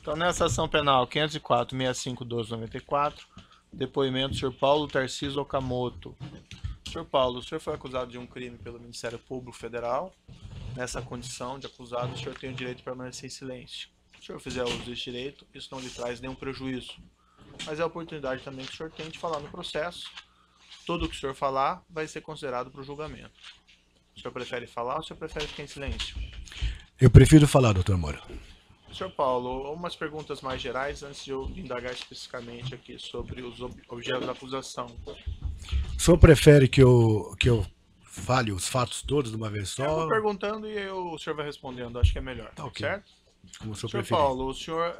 Então, nessa ação penal 504.65.12.94, depoimento do senhor Paulo Tarcísio Okamoto. Senhor Paulo, o senhor foi acusado de um crime pelo Ministério Público Federal. Nessa condição de acusado, o senhor tem o direito de permanecer em silêncio. Se o senhor fizer uso desse direito, isso não lhe traz nenhum prejuízo. Mas é a oportunidade também que o senhor tem de falar no processo. Tudo o que o senhor falar vai ser considerado para o julgamento. O senhor prefere falar ou o senhor prefere ficar em silêncio? Eu prefiro falar, doutor Moura. Senhor Paulo, umas perguntas mais gerais antes de eu indagar especificamente aqui sobre os objetos da acusação. O senhor prefere que eu fale os fatos todos de uma vez só? Eu vou perguntando e o senhor vai respondendo, acho que é melhor, Tá ok. certo? Como o senhor Senhor preferir. Paulo, o senhor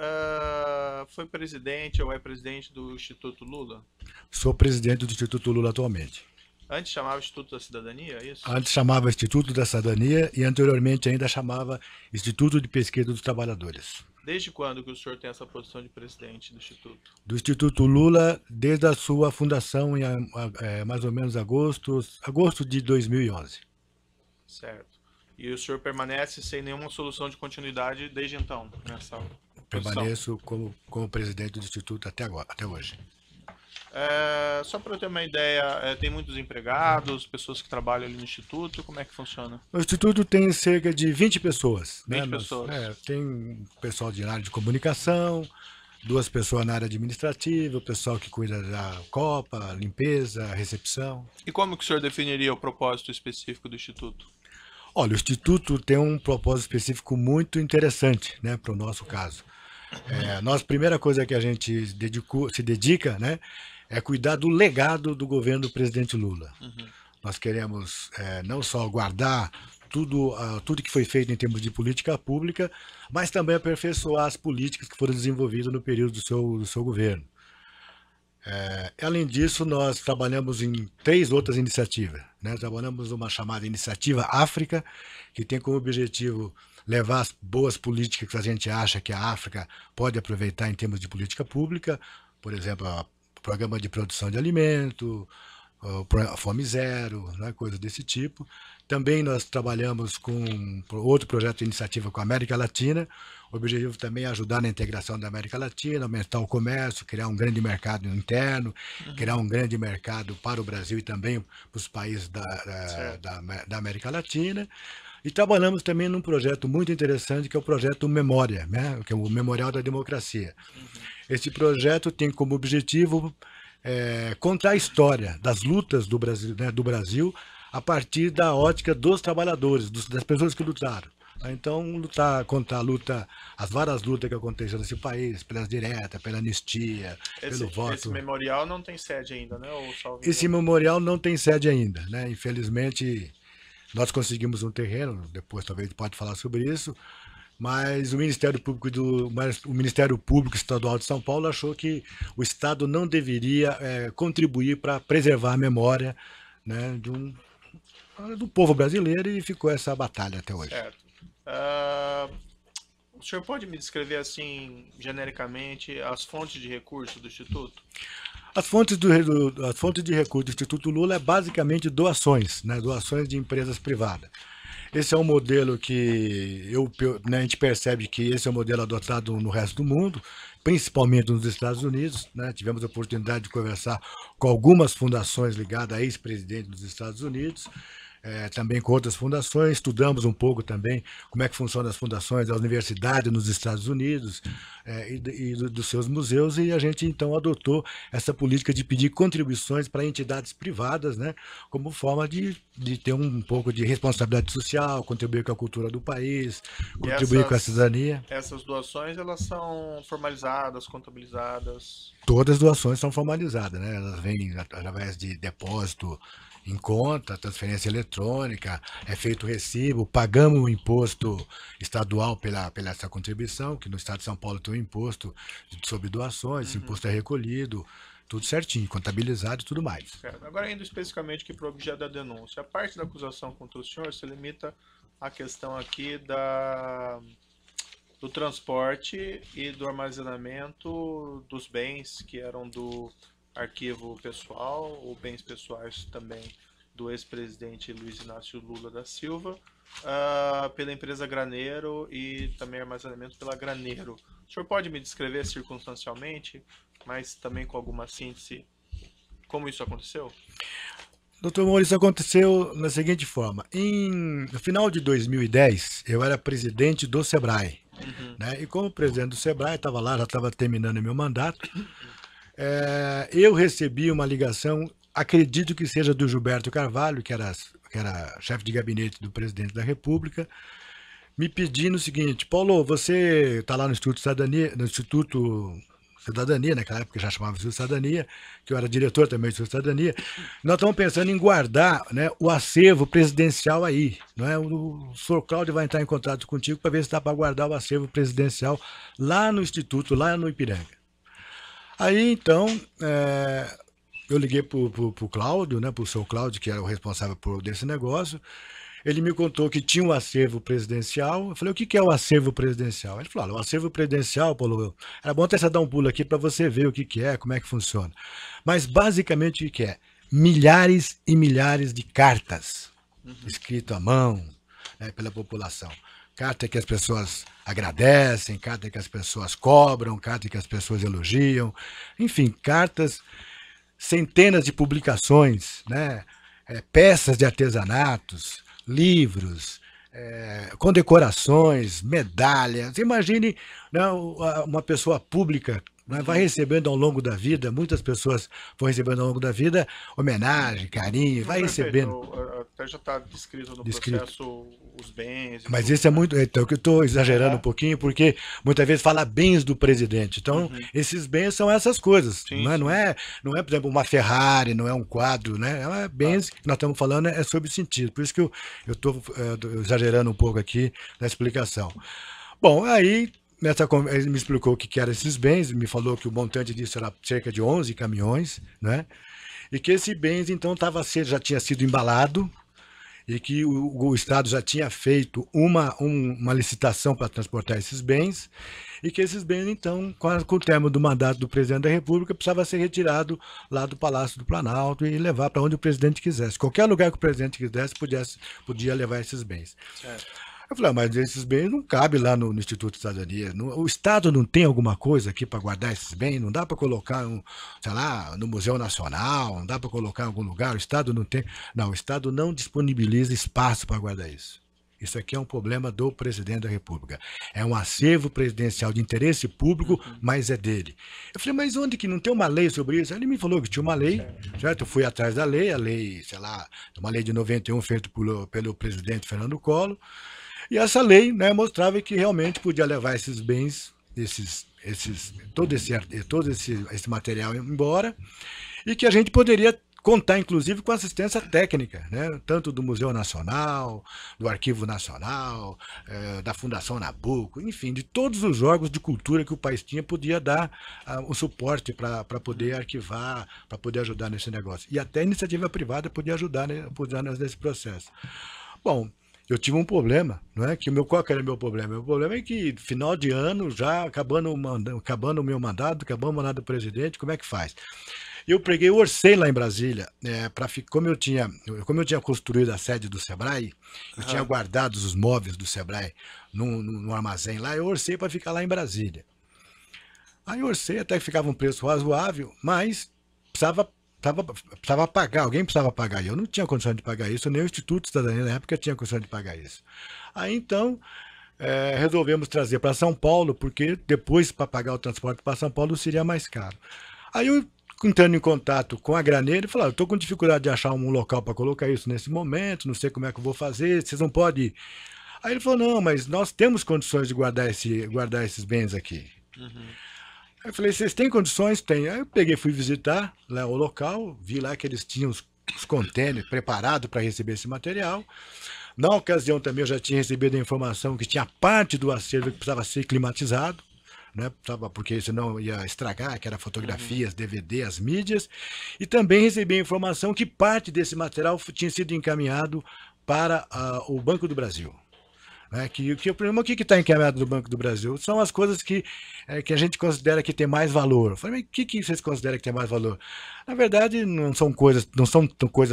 foi presidente ou é presidente do Instituto Lula? Sou presidente do Instituto Lula atualmente. Antes chamava Instituto da Cidadania, é isso? Antes chamava Instituto da Cidadania e anteriormente ainda chamava Instituto de Pesquisa dos Trabalhadores. Desde quando que o senhor tem essa posição de presidente do Instituto? Do Instituto Lula, desde a sua fundação em mais ou menos agosto de 2011. Certo. E o senhor permanece sem nenhuma solução de continuidade desde então, nessa posição? Permaneço como presidente do Instituto até hoje. Só para eu ter uma ideia, tem muitos empregados, pessoas que trabalham ali no Instituto, como é que funciona? O Instituto tem cerca de 20 pessoas. 20 pessoas. Tem um pessoal de área de comunicação, 2 pessoas na área administrativa, o pessoal que cuida da copa, limpeza, recepção. E como que o senhor definiria o propósito específico do Instituto? Olha, o Instituto tem um propósito específico muito interessante, né, para o nosso caso. Nossa primeira coisa que a gente se dedica, né, é cuidar do legado do governo do presidente Lula. Nós queremos não só guardar tudo que foi feito em termos de política pública, mas também aperfeiçoar as políticas que foram desenvolvidas no período do seu governo. Além disso, nós trabalhamos em 3 outras iniciativas, né? Trabalhamos uma chamada Iniciativa África, que tem como objetivo levar as boas políticas que a gente acha que a África pode aproveitar em termos de política pública, por exemplo, o programa de produção de alimento, a Fome Zero, né, coisa desse tipo. Também nós trabalhamos com outro projeto de iniciativa com a América Latina. O objetivo também é ajudar na integração da América Latina, aumentar o comércio, criar um grande mercado interno, criar um grande mercado para o Brasil e também para os países da América Latina. E trabalhamos também num projeto muito interessante, que é o projeto Memória, né, que é o Memorial da Democracia. Esse projeto tem como objetivo contar a história das lutas do Brasil, né, do Brasil, a partir da ótica dos trabalhadores, das pessoas que lutaram. Então, contar as várias lutas que aconteceram nesse país, pelas diretas, pela anistia, pelo voto. Esse memorial não tem sede ainda, né? Esse memorial não tem sede ainda, né? Infelizmente, nós conseguimos um terreno, depois talvez a gente pode falar sobre isso, mas o Ministério Público Estadual de São Paulo achou que o Estado não deveria contribuir para preservar a memória, né, do povo brasileiro, e ficou essa batalha até hoje. Certo. O senhor pode me descrever assim, genericamente, as fontes de recurso do Instituto? As fontes de recurso do Instituto Lula é basicamente doações, né, doações de empresas privadas. Esse é um modelo que a gente percebe que esse é um modelo adotado no resto do mundo, principalmente nos Estados Unidos, né? Tivemos a oportunidade de conversar com algumas fundações ligadas a ex-presidente dos Estados Unidos, também com outras fundações. Estudamos um pouco também como é que funcionam as fundações, a universidade nos Estados Unidos e dos seus museus, e a gente então adotou essa política de pedir contribuições para entidades privadas, né, como forma de ter um pouco de responsabilidade social, contribuir com a cultura do país, contribuir com a cidadania. Essas doações, elas são formalizadas, contabilizadas? Todas as doações são formalizadas, né? Elas vêm através de depósito em conta, transferência eletrônica, é feito o recibo, pagamos o imposto estadual pela essa contribuição, que no estado de São Paulo tem um imposto sobre doações, esse imposto é recolhido, tudo certinho, contabilizado e tudo mais. Certo. Agora, indo especificamente aqui para o objeto da denúncia, a parte da acusação contra o senhor se limita à questão aqui do transporte e do armazenamento dos bens que eram do arquivo pessoal, ou bens pessoais também do ex-presidente Luiz Inácio Lula da Silva, pela empresa Graneiro, e também armazenamento pela Graneiro O senhor pode me descrever circunstancialmente, mas também com alguma síntese, como isso aconteceu? Doutor Maurício, aconteceu na seguinte forma. No final de 2010, eu era presidente do SEBRAE. Né? E como presidente do SEBRAE, estava lá, já estava terminando meu mandato, eu recebi uma ligação, acredito que seja do Gilberto Carvalho, que era chefe de gabinete do presidente da República, me pedindo o seguinte: Paulo, você está lá no Instituto Cidadania, naquela época já chamava Instituto Cidadania, que eu era diretor também do Instituto Cidadania. Nós estamos pensando em guardar, né, o acervo presidencial aí. Não é? O senhor Cláudio vai entrar em contato contigo para ver se dá para guardar o acervo presidencial lá no Instituto, lá no Ipiranga. Aí, então, eu liguei para o Cláudio, né, para o senhor Cláudio, que era o responsável por desse negócio. Ele me contou que tinha um acervo presidencial. Eu falei: o que é o acervo presidencial? Ele falou: olha, o acervo presidencial, Paulo, era bom até você dar um pulo aqui para você ver o que é, como é que funciona. Mas, basicamente, o que é? Milhares e milhares de cartas escritas à mão, né, pela população. Carta que as pessoas agradecem, carta que as pessoas cobram, carta que as pessoas elogiam. Enfim, cartas, centenas de publicações, né, peças de artesanatos, livros, condecorações, medalhas. Imagine, né, uma pessoa pública, né, vai recebendo ao longo da vida, muitas pessoas vão recebendo ao longo da vida homenagem, carinho, vai recebendo. Até já está descrito no Descrito. processo os bens. Mas tudo, isso é né? muito. Então, que eu estou exagerando um pouquinho, porque muitas vezes fala bens do presidente. Então, esses bens são essas coisas. Sim, não, é, sim. não é, por exemplo, uma Ferrari, não é um quadro, né? É bens que nós estamos falando é sobre sentido. Por isso que eu estou exagerando um pouco aqui na explicação. Bom, aí. Ele me explicou o que eram esses bens, me falou que o montante disso era cerca de 11 caminhões, né? E que esses bens, então, já tinha sido embalado, e que o Estado já tinha feito uma licitação para transportar esses bens, e que esses bens, então, com o término do mandato do presidente da República, precisava ser retirado lá do Palácio do Planalto e levar para onde o presidente quisesse. Qualquer lugar que o presidente quisesse, podia levar esses bens. Certo. Eu falei: mas esses bens não cabem lá no Instituto de Cidadania. O Estado não tem alguma coisa aqui para guardar esses bens? Não dá para colocar, sei lá, no Museu Nacional? Não dá para colocar em algum lugar? O Estado não tem. Não, o Estado não disponibiliza espaço para guardar isso. Isso aqui é um problema do presidente da República. É um acervo presidencial de interesse público, mas é dele. Eu falei: mas onde que não tem uma lei sobre isso? Aí ele me falou que tinha uma lei, certo? Eu fui atrás da lei, a lei, sei lá, uma lei de 91 feita pelo presidente Fernando Collor. E essa lei, né, mostrava que realmente podia levar esses bens, todo esse material embora, e que a gente poderia contar, inclusive, com assistência técnica, né, tanto do Museu Nacional, do Arquivo Nacional, da Fundação Nabuco, enfim, de todos os órgãos de cultura que o país tinha, podia dar o suporte para poder arquivar, para poder ajudar nesse negócio. E até a iniciativa privada podia ajudar, né, nesse processo. Bom, eu tive um problema, não é? Qual que era o meu problema? Meu problema é que, final de ano, já acabando o meu mandato, acabando o mandato do presidente, como é que faz? Eu orcei lá em Brasília, como eu tinha construído a sede do SEBRAE, eu tinha guardado os móveis do SEBRAE num armazém lá, eu orcei para ficar lá em Brasília. Aí eu orcei, até que ficava um preço razoável, mas precisava pagar, alguém precisava pagar. E eu não tinha condição de pagar isso, nem o Instituto de Cidadania na época tinha condição de pagar isso. Aí então resolvemos trazer para São Paulo, porque depois para pagar o transporte para São Paulo seria mais caro. Aí eu, entrando em contato com a Graneira, ele falou: eu estou com dificuldade de achar um local para colocar isso nesse momento, não sei como é que eu vou fazer, vocês não podem. Aí ele falou: não, mas nós temos condições de guardar esses bens aqui. Aí eu falei: vocês têm condições? Tem. Aí eu peguei, fui visitar lá o local, vi lá que eles tinham os contêineres preparados para receber esse material. Na ocasião também eu já tinha recebido a informação que tinha parte do acervo que precisava ser climatizado, né, porque senão ia estragar, que era fotografias, DVD, as mídias. E também recebi a informação que parte desse material tinha sido encaminhado para o Banco do Brasil. Né? Que o problema, o que está encaminhado do Banco do Brasil? São as coisas que a gente considera que tem mais valor. Eu falei, mas o que vocês consideram que tem mais valor? Na verdade, não são coisas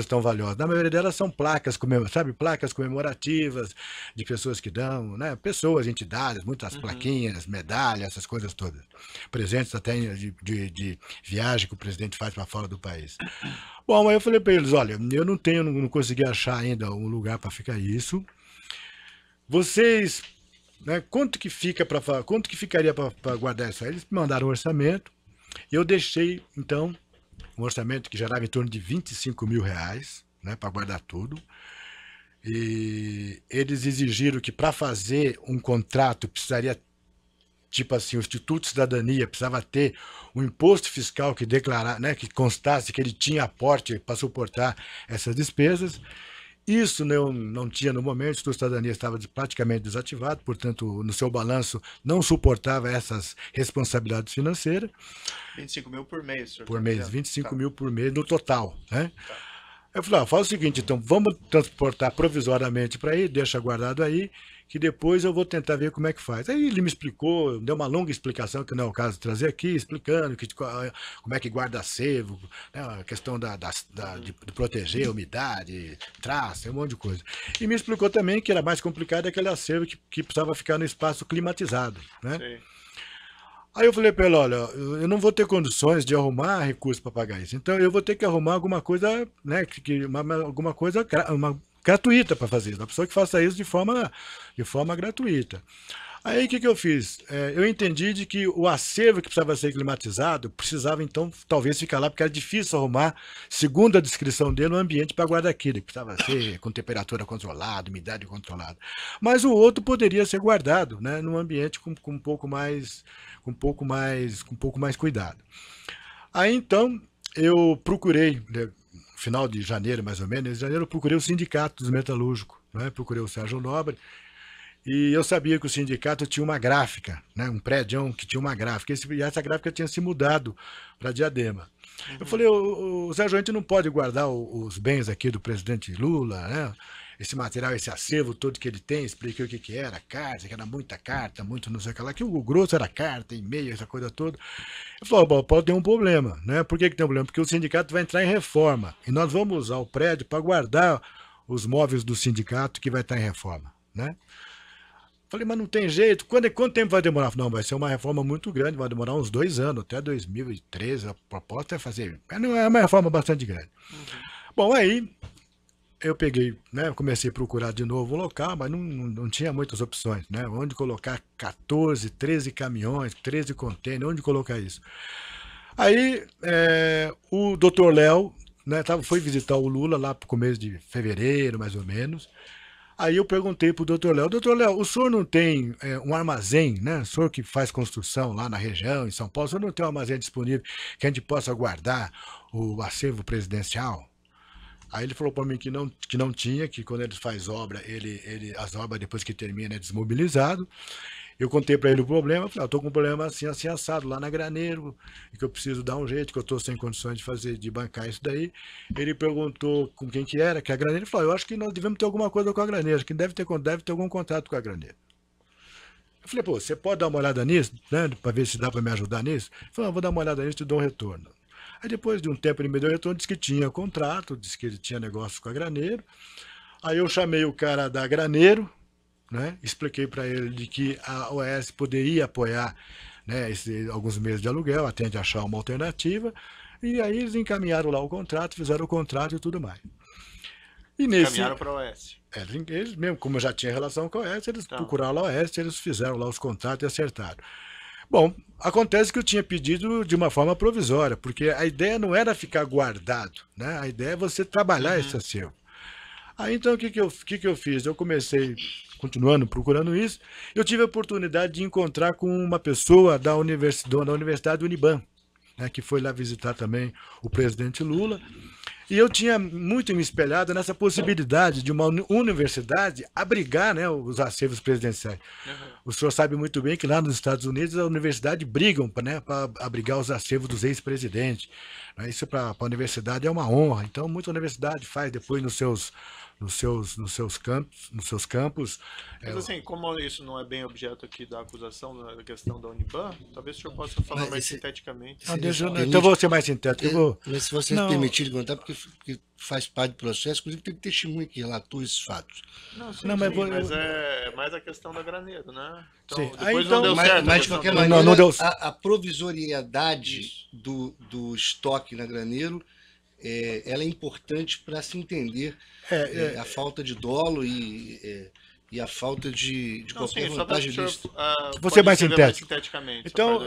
tão valiosas. Na maioria delas são placas, sabe, placas comemorativas de pessoas que dão, né? Pessoas, entidades, muitas plaquinhas, medalhas, essas coisas todas. Presentes até de viagem que o presidente faz para fora do país. Bom, aí eu falei para eles, olha, eu não consegui achar ainda um lugar para ficar isso. Vocês, né, quanto que ficaria para guardar isso aí? Eles me mandaram um orçamento. E eu deixei, então, um orçamento que gerava em torno de R$ 25.000, né, para guardar tudo. E eles exigiram que para fazer um contrato precisaria, tipo assim, o Instituto de Cidadania precisava ter um imposto fiscal que declarar, né, que constasse que ele tinha aporte para suportar essas despesas. Isso não tinha no momento, o Instituto de Cidadania estava praticamente desativado, portanto, no seu balanço não suportava essas responsabilidades financeiras. 25 mil por mês, senhor. Por mês, 25 mil por mês no total, né? Eu falei, faz o seguinte, então, vamos transportar provisoriamente para aí, deixa guardado aí, que depois eu vou tentar ver como é que faz. Aí ele me explicou, deu uma longa explicação, que não é o caso de trazer aqui, explicando como é que guarda acervo, né, a questão de proteger a umidade, traça, um monte de coisa. E me explicou também que era mais complicado aquele acervo que precisava ficar no espaço climatizado, né? Sim. Aí eu falei para ele, olha, eu não vou ter condições de arrumar recursos para pagar isso. Então eu vou ter que arrumar alguma coisa, né, alguma coisa gratuita para fazer isso. Uma pessoa que faça isso de forma gratuita. Aí o que eu fiz? Eu entendi de que o acervo que precisava ser climatizado precisava então talvez ficar lá, porque era difícil arrumar, segundo a descrição dele, um ambiente para guardar aquilo, que precisava ser com temperatura controlada, umidade controlada. Mas o outro poderia ser guardado, né, num ambiente com um pouco mais cuidado. Aí então eu procurei, no final de janeiro mais ou menos, eu procurei o sindicato dos metalúrgicos, né, procurei o Sérgio Nobre. E eu sabia que o sindicato tinha uma gráfica, né, um prédio que tinha uma gráfica, e essa gráfica tinha se mudado para Diadema. Eu falei, o Sérgio, a gente não pode guardar os bens aqui do presidente Lula, né? Esse material, esse acervo todo que ele tem, expliquei o que era, carta, que era muita carta, muito não sei o que lá, que o grosso era carta, e-mail, essa coisa toda. Eu falei, pode ter um problema, né? Por que tem um problema? Porque o sindicato vai entrar em reforma, e nós vamos usar o prédio para guardar os móveis do sindicato que vai estar em reforma, né? Falei, mas não tem jeito. Quanto tempo vai demorar? Não, vai ser uma reforma muito grande, vai demorar uns 2 anos, até 2013. A proposta é fazer. É uma reforma bastante grande. Bom, aí eu peguei, né? Comecei a procurar de novo um local, mas não tinha muitas opções, né? Onde colocar 14, 13 caminhões, 13 contêineres, onde colocar isso? Aí o doutor Léo, né, foi visitar o Lula lá pro começo de fevereiro, mais ou menos. Aí eu perguntei pro doutor Léo, o senhor não tem um armazém, né? O senhor que faz construção lá na região, em São Paulo, o senhor não tem um armazém disponível que a gente possa guardar o acervo presidencial? Aí ele falou para mim que não tinha, que quando ele faz obra, as obras depois que termina é desmobilizado. Eu contei para ele o problema, falei, eu tô com um problema assim, assim, assado lá na Graneiro, e que eu preciso dar um jeito, que eu tô sem condições de bancar isso daí. Ele perguntou com quem que era, que a Graneiro, ele falou, eu acho que nós devemos ter alguma coisa com a Graneiro, acho que deve ter algum contato com a Graneiro. Eu falei, pô, você pode dar uma olhada nisso, né, para ver se dá para me ajudar nisso? Ele falou, vou dar uma olhada nisso e te dou um retorno. Aí depois de um tempo ele me deu retorno, disse que tinha contrato, disse que ele tinha negócio com a Graneiro. Aí eu chamei o cara da Graneiro, né? Expliquei para ele de que a OAS poderia apoiar, né, alguns meses de aluguel, até de achar uma alternativa, e aí eles encaminharam lá o contrato, fizeram o contrato e tudo mais. E encaminharam para a OAS. Eles mesmo, como eu já tinha relação com a OAS, eles procuraram lá a OAS, eles fizeram lá os contratos e acertaram. Bom, acontece que eu tinha pedido de uma forma provisória, porque a ideia não era ficar guardado, né? A ideia é você trabalhar esse acervo. Aí então o que eu fiz? Eu comecei, continuando procurando isso, eu tive a oportunidade de encontrar com uma pessoa da Universidade Uniban, né, que foi lá visitar também o presidente Lula, e eu tinha muito me espelhado nessa possibilidade de uma universidade abrigar, né, os acervos presidenciais. O senhor sabe muito bem que lá nos Estados Unidos a universidade brigam, né, para abrigar os acervos dos ex-presidentes. Isso para a universidade é uma honra. Então, muita universidade faz depois nos nos seus campos. Mas assim, como isso não é bem objeto aqui da acusação, da questão da Uniban, talvez o senhor possa falar mais sinteticamente. Então vou ser mais sintético. Mas se vocês permitirem contar, porque faz parte do processo, inclusive tem testemunha que relatou esses fatos. Mas é mais a questão da Graneiro, né? Então, Sim. depois não deu certo. Mas de qualquer maneira, a provisoriedade do estoque na Graneiro, ela é importante para se entender a falta de dolo e a falta de qualquer vantagem disso. Você mais sintético. Então,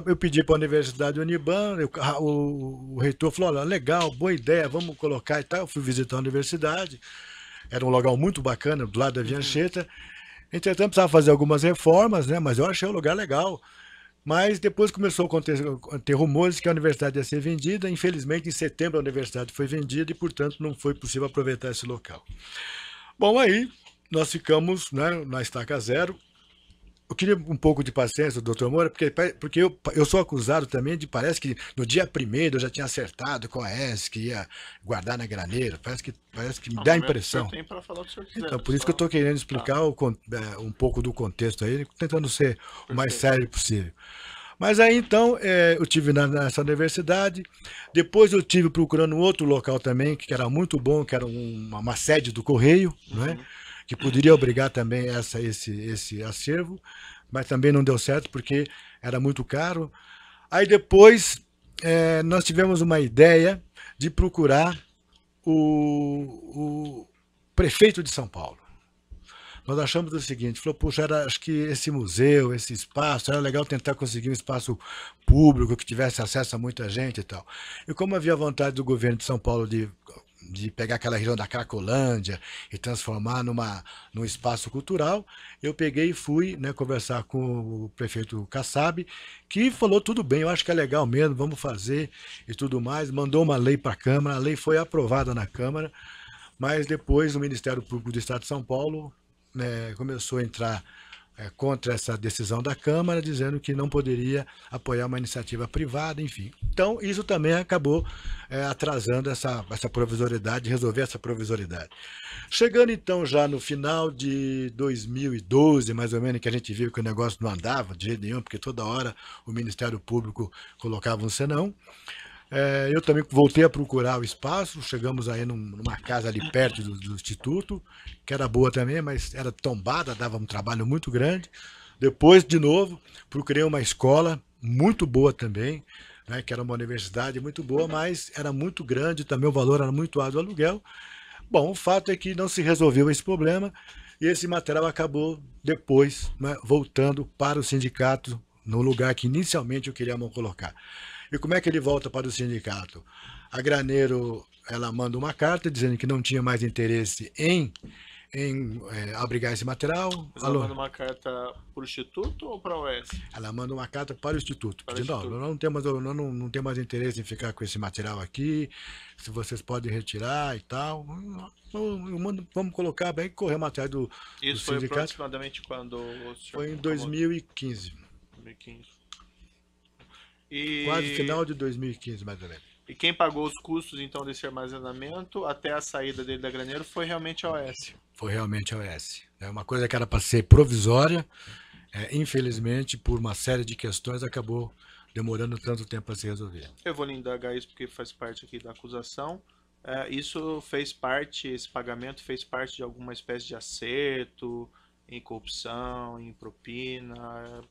eu pedi para a Universidade Uniban, o reitor falou, olha, legal, boa ideia, vamos colocar e tal. Eu fui visitar a universidade, era um lugar muito bacana, do lado da Via Anchieta. Entretanto, precisava fazer algumas reformas, né? Mas eu achei o lugar legal. Mas depois começou a ter rumores que a universidade ia ser vendida. Infelizmente, em setembro, a universidade foi vendida e, portanto, não foi possível aproveitar esse local. Bom, aí nós ficamos, né, na estaca zero. Eu queria um pouco de paciência, doutor Moura, porque eu sou acusado também de, parece que no dia 1º eu já tinha acertado com a S, que ia guardar na Graneiro. Parece que me dá a impressão. Tem para falar o que o senhor quiser, então, por isso que eu estou querendo explicar um pouco do contexto aí, tentando ser o mais sério possível. Mas aí, então, eu tive nessa universidade, depois eu tive procurando outro local também, que era muito bom, que era uma sede do Correio, né? Que poderia obrigar também esse acervo, mas também não deu certo porque era muito caro. Aí depois nós tivemos uma ideia de procurar o prefeito de São Paulo. Nós achamos o seguinte, falou, puxa, acho que esse museu, esse espaço, era legal tentar conseguir um espaço público que tivesse acesso a muita gente e tal. E como havia vontade do governo de São Paulo de pegar aquela região da Cracolândia e transformar num espaço cultural, eu peguei e fui, né, conversar com o prefeito Kassab, que falou, tudo bem, eu acho que é legal mesmo, vamos fazer e tudo mais, mandou uma lei para a Câmara, a lei foi aprovada na Câmara, mas depois o Ministério Público do Estado de São Paulo começou a entrar contra essa decisão da Câmara, dizendo que não poderia apoiar uma iniciativa privada, enfim. Então, isso também acabou atrasando essa provisoriedade, resolver essa provisoriedade. Chegando, então, já no final de 2012, mais ou menos, que a gente viu que o negócio não andava de jeito nenhum, porque toda hora o Ministério Público colocava um senão, eu também voltei a procurar o espaço, chegamos aí numa casa ali perto do Instituto, que era boa também, mas era tombada, dava um trabalho muito grande. Depois, de novo, procurei uma escola muito boa também, né, que era uma universidade muito boa, mas era muito grande, também o valor era muito alto do aluguel. Bom, o fato é que não se resolveu esse problema e esse material acabou depois, né, voltando para o sindicato, no lugar que inicialmente eu queria colocar. E como é que ele volta para o sindicato? A Graneiro, ela manda uma carta dizendo que não tinha mais interesse em abrigar esse material. Ela manda uma carta para o Instituto ou para a OS? Ela manda uma carta para o Instituto, pedindo, não tem mais interesse em ficar com esse material aqui, se vocês podem retirar e tal. Vamos colocar bem, correr o material do sindicato. Isso foi aproximadamente quando o senhor... Foi em 2015. 2015. Quase final de 2015, mais ou menos. E quem pagou os custos, então, desse armazenamento até a saída dele da Graneiro foi realmente a OS? Foi realmente a OS. É uma coisa que era para ser provisória, infelizmente, por uma série de questões, acabou demorando tanto tempo para se resolver. Eu vou lhe indagar isso porque faz parte aqui da acusação. Isso fez parte, esse pagamento fez parte de alguma espécie de acerto, em corrupção, em propina...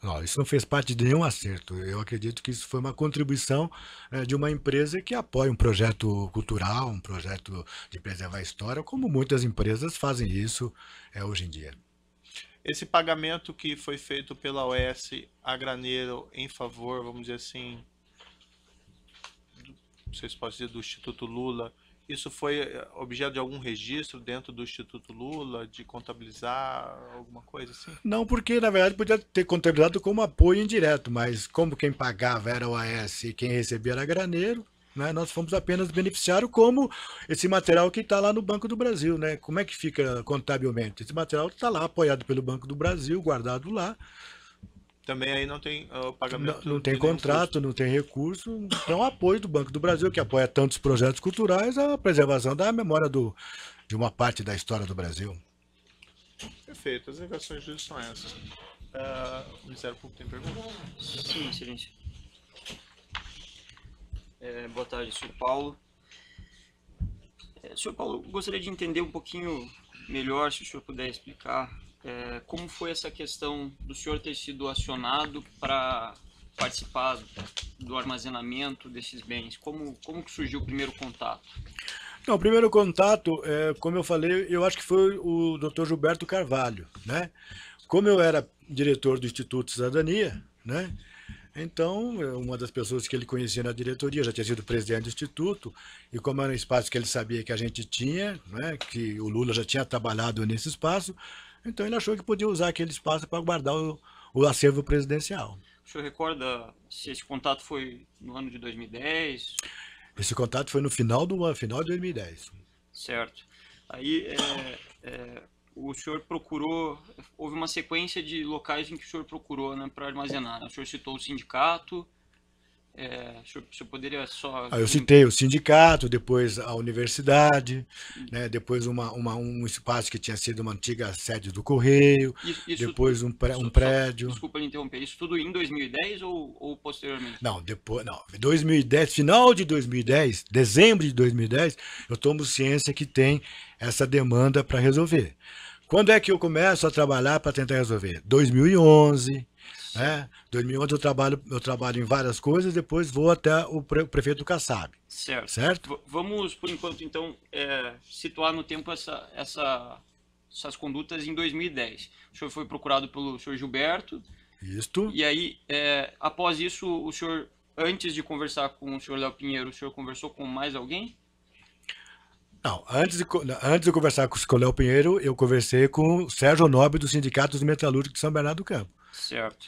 Não, isso não fez parte de nenhum acerto. Eu acredito que isso foi uma contribuição de uma empresa que apoia um projeto cultural, um projeto de preservar a história, como muitas empresas fazem isso hoje em dia. Esse pagamento que foi feito pela OS a Graneiro em favor, vamos dizer assim, vocês podem dizer, do Instituto Lula, isso foi objeto de algum registro dentro do Instituto Lula, de contabilizar alguma coisa assim? Não, porque na verdade podia ter contabilizado como apoio indireto, mas como quem pagava era o OAS e quem recebia era Graneiro, né, nós fomos apenas beneficiários como esse material que está lá no Banco do Brasil. Né? Como é que fica contabilmente? Esse material está lá apoiado pelo Banco do Brasil, guardado lá. Também aí não tem o pagamento. Não tem contrato, não tem recurso, então apoio do Banco do Brasil, que apoia tantos projetos culturais, a preservação da memória de uma parte da história do Brasil. Perfeito, as alegações jurídicas são essas. O Ministério Público tem pergunta? Sim, excelência. Boa tarde, senhor Paulo. Senhor Paulo, gostaria de entender um pouquinho melhor, se o senhor puder explicar, como foi essa questão do senhor ter sido acionado para participar do armazenamento desses bens? Como que surgiu o primeiro contato? Não, o primeiro contato, como eu falei, eu acho que foi o Dr. Gilberto Carvalho, né? Como eu era diretor do Instituto Cidadania, né? Então, uma das pessoas que ele conhecia na diretoria, já tinha sido presidente do Instituto, e como era um espaço que ele sabia que a gente tinha, né, que o Lula já tinha trabalhado nesse espaço, então ele achou que podia usar aquele espaço para guardar o acervo presidencial. O senhor recorda se esse contato foi no ano de 2010? Esse contato foi no final de 2010. Certo. Aí, o senhor procurou, houve uma sequência de locais em que o senhor procurou, né, para armazenar. O senhor citou o sindicato, o senhor poderia só... Eu citei o sindicato, depois a universidade, né, depois um espaço que tinha sido uma antiga sede do Correio, depois um prédio. Desculpa me interromper, isso tudo em 2010 ou posteriormente? Não, 2010, final de 2010, dezembro de 2010, eu tomo ciência que tem essa demanda para resolver. Quando é que eu começo a trabalhar para tentar resolver? 2011, né? 2011 eu trabalho em várias coisas, depois vou até o prefeito Kassab. Certo? Vamos, por enquanto, então, situar no tempo essas condutas em 2010. O senhor foi procurado pelo senhor Gilberto. Isto. E aí, após isso, o senhor, antes de conversar com o senhor Léo Pinheiro, o senhor conversou com mais alguém? Não, antes de conversar com o Léo Pinheiro, eu conversei com o Sérgio Nobre do Sindicato dos Metalúrgicos de São Bernardo do Campo. Certo.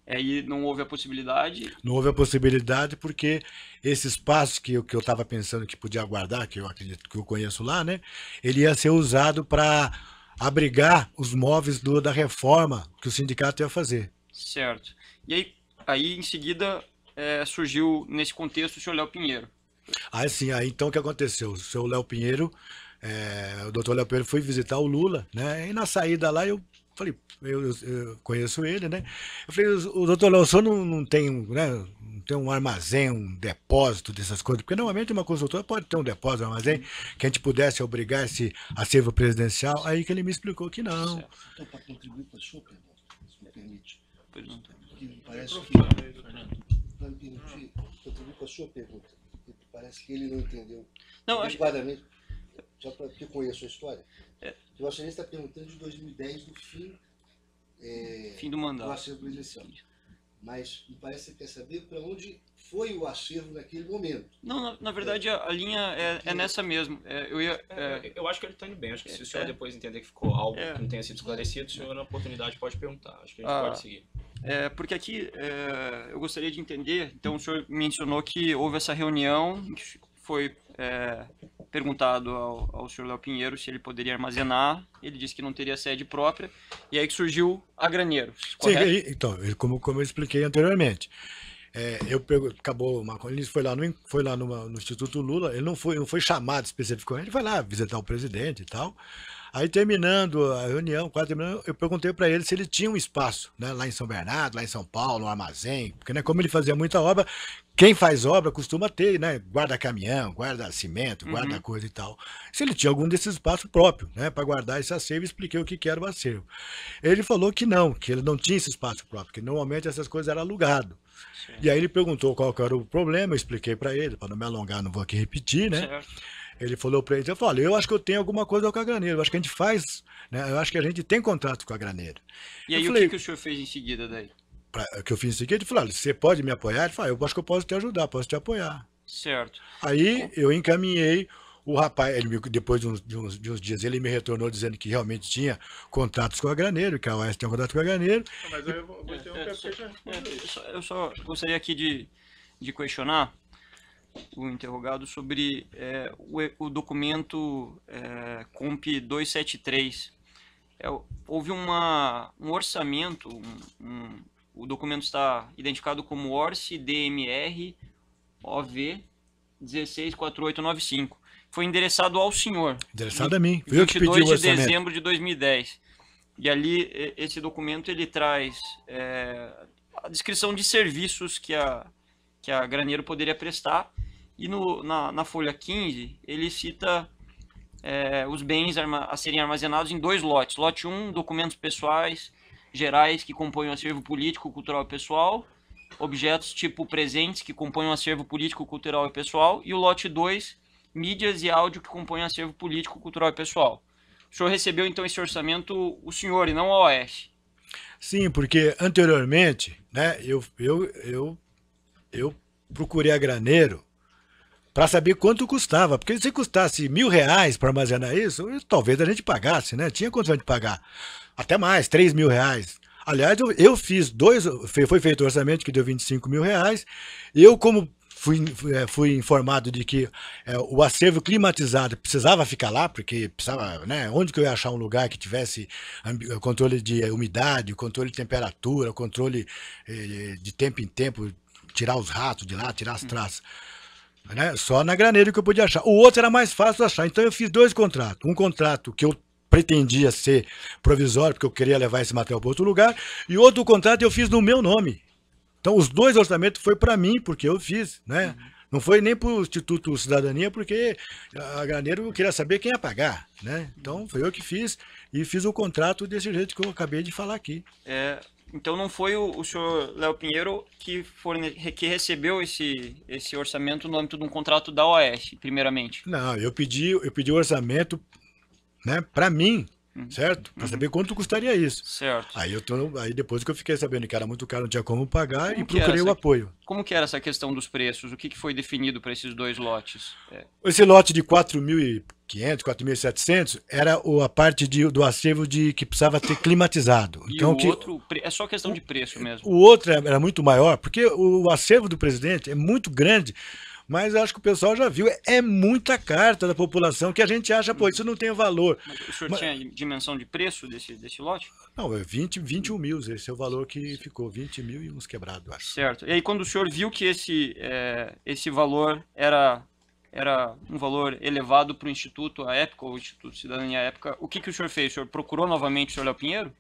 Aí não houve a possibilidade? Não houve a possibilidade porque esse espaço que eu estava pensando que podia guardar, que eu acredito que eu conheço lá, né? Ele ia ser usado para abrigar os móveis da reforma que o sindicato ia fazer. Certo. E aí em seguida, surgiu nesse contexto o senhor Léo Pinheiro. Sim, então o que aconteceu? O senhor Léo Pinheiro, o doutor Léo Pinheiro foi visitar o Lula, né? E na saída lá eu falei, eu conheço ele, né? Eu falei, o doutor Léo, o senhor não tem, né, não tem um armazém, um depósito dessas coisas? Porque normalmente uma consultora pode ter um depósito, um armazém, que a gente pudesse obrigar esse acervo presidencial. Aí que ele me explicou que não. Então, para contribuir com a sua pergunta, se me permite. Pergunta. Parece que, para me permitir contribuir com a sua pergunta, parece que ele não entendeu adequadamente, já porque eu conheço a história. O Vossa Excelência está perguntando de 2010, do fim do mandato. Do acervo presidencial. Mas me parece que você quer saber para onde foi o acervo naquele momento. Não, na verdade a linha é nessa mesmo. Eu acho que ele está indo bem. Acho que se o senhor depois entender que ficou algo que não tenha sido esclarecido, o senhor na oportunidade pode perguntar. Acho que a gente pode seguir. Porque aqui eu gostaria de entender, então o senhor mencionou que houve essa reunião, que foi perguntado ao senhor Léo Pinheiro se ele poderia armazenar, ele disse que não teria sede própria, e aí que surgiu a Granero, correto? Sim, então, como eu expliquei anteriormente, ele foi lá no Instituto Lula, ele não foi chamado especificamente, ele foi lá visitar o presidente e tal. Aí terminando a reunião, quase terminando, eu perguntei para ele se ele tinha um espaço, né, lá em São Bernardo, lá em São Paulo, um armazém, porque, né, como ele fazia muita obra, quem faz obra costuma ter, né, guarda caminhão, guarda cimento, guarda coisa e tal. Se ele tinha algum desses espaços próprios, né, para guardar esse acervo, expliquei o que era o acervo. Ele falou que ele não tinha esse espaço próprio, que normalmente essas coisas eram alugadas. E aí ele perguntou qual que era o problema, eu expliquei para ele, para não me alongar, não vou aqui repetir, né? Certo. Ele falou para ele, olha, eu acho que eu tenho alguma coisa com a Granero, eu acho que a gente faz, né, eu acho que a gente tem contrato com a Granero. E aí o que o senhor fez em seguida daí? O que eu fiz em seguida, ele falou, olha, você pode me apoiar? Ele falou, eu acho que eu posso te ajudar, posso te apoiar. Certo. Aí eu encaminhei o rapaz, depois de uns dias, ele me retornou dizendo que realmente tinha contatos com a Granero, que a UES tinha contato com a Granero. Mas eu vou interromper porque já respondeu. Eu só gostaria aqui de questionar o interrogado sobre o documento Comp 273. Houve um orçamento, o documento está identificado como ORCE DMR OV 164895. Foi endereçado ao senhor. Endereçado a mim. Fui eu que pedi o 22 de orçamento. dezembro de 2010. E ali, esse documento, ele traz a descrição de serviços que a Graneiro poderia prestar. E na folha 15, ele cita os bens a serem armazenados em 2 lotes. Lote 1, documentos pessoais gerais que compõem o acervo político, cultural e pessoal. Objetos tipo presentes que compõem o acervo político, cultural e pessoal. E o lote 2, mídias e áudio que compõem o acervo político, cultural e pessoal. O senhor recebeu, então, esse orçamento, o senhor, e não a OAS? Sim, porque anteriormente, né, eu procurei a Graneiro para saber quanto custava. Porque se custasse R$1.000 para armazenar isso, talvez a gente pagasse, né? Tinha condição de pagar. Até mais, R$3.000. Aliás, eu fiz foi feito o orçamento que deu R$25.000. Eu, como fui informado de que o acervo climatizado precisava ficar lá, porque precisava, né? Onde que eu ia achar um lugar que tivesse controle de umidade, controle de temperatura, controle de tempo em tempo, tirar os ratos de lá, tirar as traças. Né? Só na Graneiro que eu podia achar. O outro era mais fácil de achar. Então eu fiz 2 contratos. Um contrato que eu pretendia ser provisório, porque eu queria levar esse material para outro lugar, e outro contrato eu fiz no meu nome. Então os 2 orçamentos foi para mim, porque eu fiz, né? Não foi nem para o Instituto Cidadania, porque a Graneiro queria saber quem ia pagar, né? Então foi eu que fiz, e fiz o contrato desse jeito que eu acabei de falar aqui. Então não foi o senhor Léo Pinheiro que recebeu esse orçamento no âmbito de um contrato da OAS, primeiramente? Não, eu pedi o orçamento, né, para mim, certo? Para saber quanto custaria isso. Certo. Aí depois que eu fiquei sabendo que era muito caro, não tinha como pagar, e procurei o apoio. Como que era essa questão dos preços? O que foi definido para esses 2 lotes? Esse lote de 4.500, 4.700 era a parte do acervo que precisava ter climatizado. E então, o outro é só questão de preço mesmo? O outro era muito maior, porque o acervo do presidente é muito grande. Mas acho que o pessoal já viu, é muita carta da população que a gente acha, pô, isso não tem valor. Mas o senhor tinha dimensão de preço desse lote? Não, é 21 mil, esse é o valor que ficou, 20 mil e uns quebrados, acho. Certo. E aí quando o senhor viu que esse valor era um valor elevado para o Instituto à época, ou o Instituto Cidadania à época, o que o senhor fez? O senhor procurou novamente o senhor Léo Pinheiro?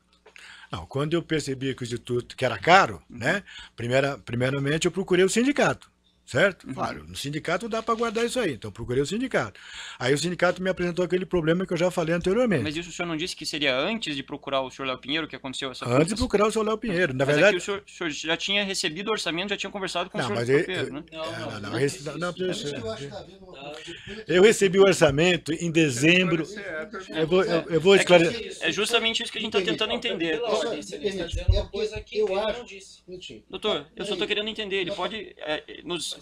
Não, quando eu percebi que o Instituto, que era caro, né, primeiramente eu procurei o sindicato. Certo? Claro, no sindicato dá para guardar isso aí, então procurei o sindicato. Aí o sindicato me apresentou aquele problema que eu já falei anteriormente. Mas isso o senhor não disse que seria antes de procurar o senhor Léo Pinheiro que aconteceu essa coisa? Antes de procurar o senhor Léo Pinheiro, na verdade... Mas é que o senhor já tinha recebido o orçamento, já tinha conversado com o senhor Léo Pinheiro, né? Eu recebi o orçamento em dezembro... Eu vou esclarecer... É justamente isso que a gente está tentando entender. Doutor, eu só estou querendo entender, ele pode nos...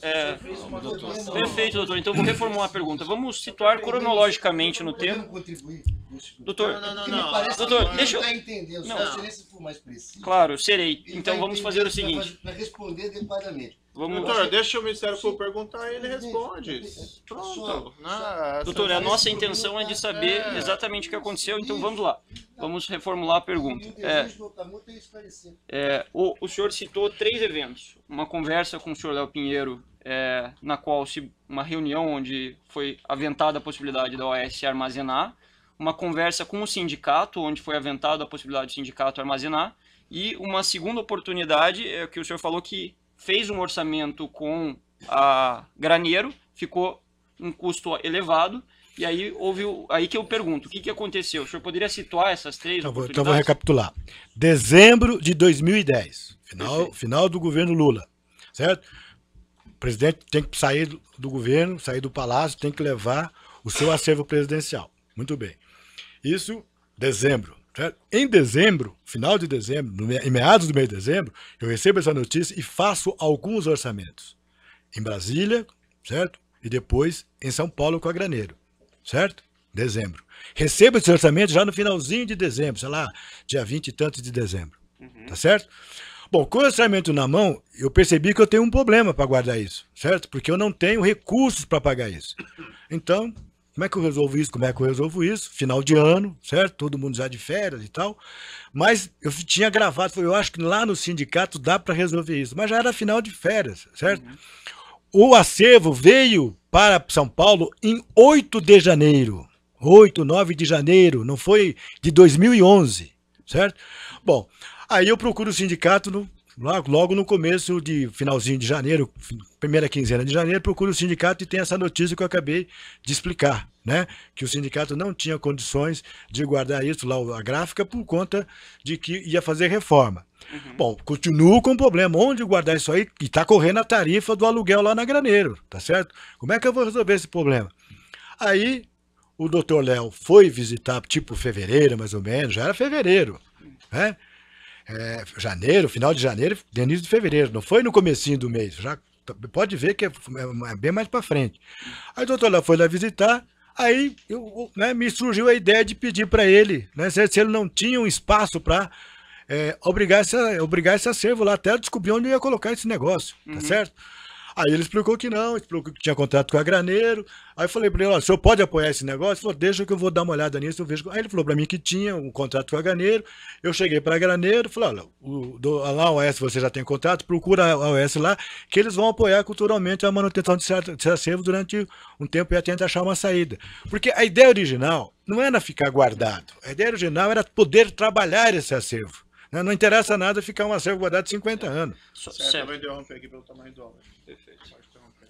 Perfeito, doutor. Então vou reformular a pergunta. Vamos situar cronologicamente no tempo. Doutor, doutor, deixa eu... Claro, serei. Então vamos fazer o seguinte. Para responder adequadamente. Doutor, deixa o Ministério Público perguntar e ele responde. Pronto. Doutor, a nossa intenção é de saber exatamente o que aconteceu, então vamos lá. Vamos reformular a pergunta. O senhor citou 3 eventos. Uma conversa com o senhor Léo Pinheiro, na qual uma reunião onde foi aventada a possibilidade da OAS armazenar, uma conversa com o sindicato, onde foi aventada a possibilidade do sindicato armazenar, e uma segunda oportunidade, que o senhor falou que fez um orçamento com a Graneiro, ficou um custo elevado, e aí aí que eu pergunto, o que aconteceu? O senhor poderia situar essas 3 oportunidades? Então vou recapitular. Dezembro de 2010, final do governo Lula, certo? O presidente tem que sair do governo, sair do palácio, tem que levar o seu acervo presidencial. Muito bem. Isso, dezembro. Certo? Em dezembro, final de dezembro, em meados do mês de dezembro, eu recebo essa notícia e faço alguns orçamentos. Em Brasília, certo? E depois em São Paulo com a Graneiro, certo? Dezembro. Recebo esse orçamento já no finalzinho de dezembro, sei lá, dia 20 e tantos de dezembro. Tá certo? Bom, com o orçamento na mão, eu percebi que eu tenho um problema para guardar isso, certo? Porque eu não tenho recursos para pagar isso. Então, como é que eu resolvo isso? Como é que eu resolvo isso? Final de ano, certo? Todo mundo já de férias e tal. Mas eu tinha gravado, eu acho que lá no sindicato dá para resolver isso. Mas já era final de férias, certo? O acervo veio para São Paulo em 8 de janeiro. 8, 9 de janeiro, não foi de 2011, certo? Bom, aí eu procuro o sindicato logo no começo de finalzinho de janeiro, primeira quinzena de janeiro, procuro o sindicato e tem essa notícia que eu acabei de explicar, né? Que o sindicato não tinha condições de guardar isso lá, a gráfica, por conta de que ia fazer reforma. Bom, continuo com o problema, onde guardar isso aí? E está correndo a tarifa do aluguel lá na Graneiro, tá certo? Como é que eu vou resolver esse problema? Aí o doutor Léo foi visitar, tipo fevereiro, mais ou menos, já era fevereiro, né? Janeiro, final de janeiro, início de fevereiro, não foi no comecinho do mês, já pode ver que é bem mais para frente. Aí o doutor Léo foi lá visitar, aí me surgiu a ideia de pedir para ele, né, se ele não tinha um espaço para obrigar esse acervo lá, até descobrir onde eu ia colocar esse negócio, tá certo? Aí ele explicou que não, explicou que tinha contrato com a Graneiro. Aí eu falei para ele, o senhor pode apoiar esse negócio? Ele falou, deixa que eu vou dar uma olhada nisso, eu vejo. Aí ele falou para mim que tinha um contrato com a Graneiro. Eu cheguei para a Graneiro, falei, olha, lá a OS você já tem contrato, procura a OS lá, que eles vão apoiar culturalmente a manutenção desse acervo durante um tempo e até tentar achar uma saída. Porque a ideia original não era ficar guardado, a ideia original era poder trabalhar esse acervo. Não interessa nada ficar um acervo guardado de 50 anos. Certo, eu vou interromper aqui pelo tamanho do obra. Perfeito. Pode interromper.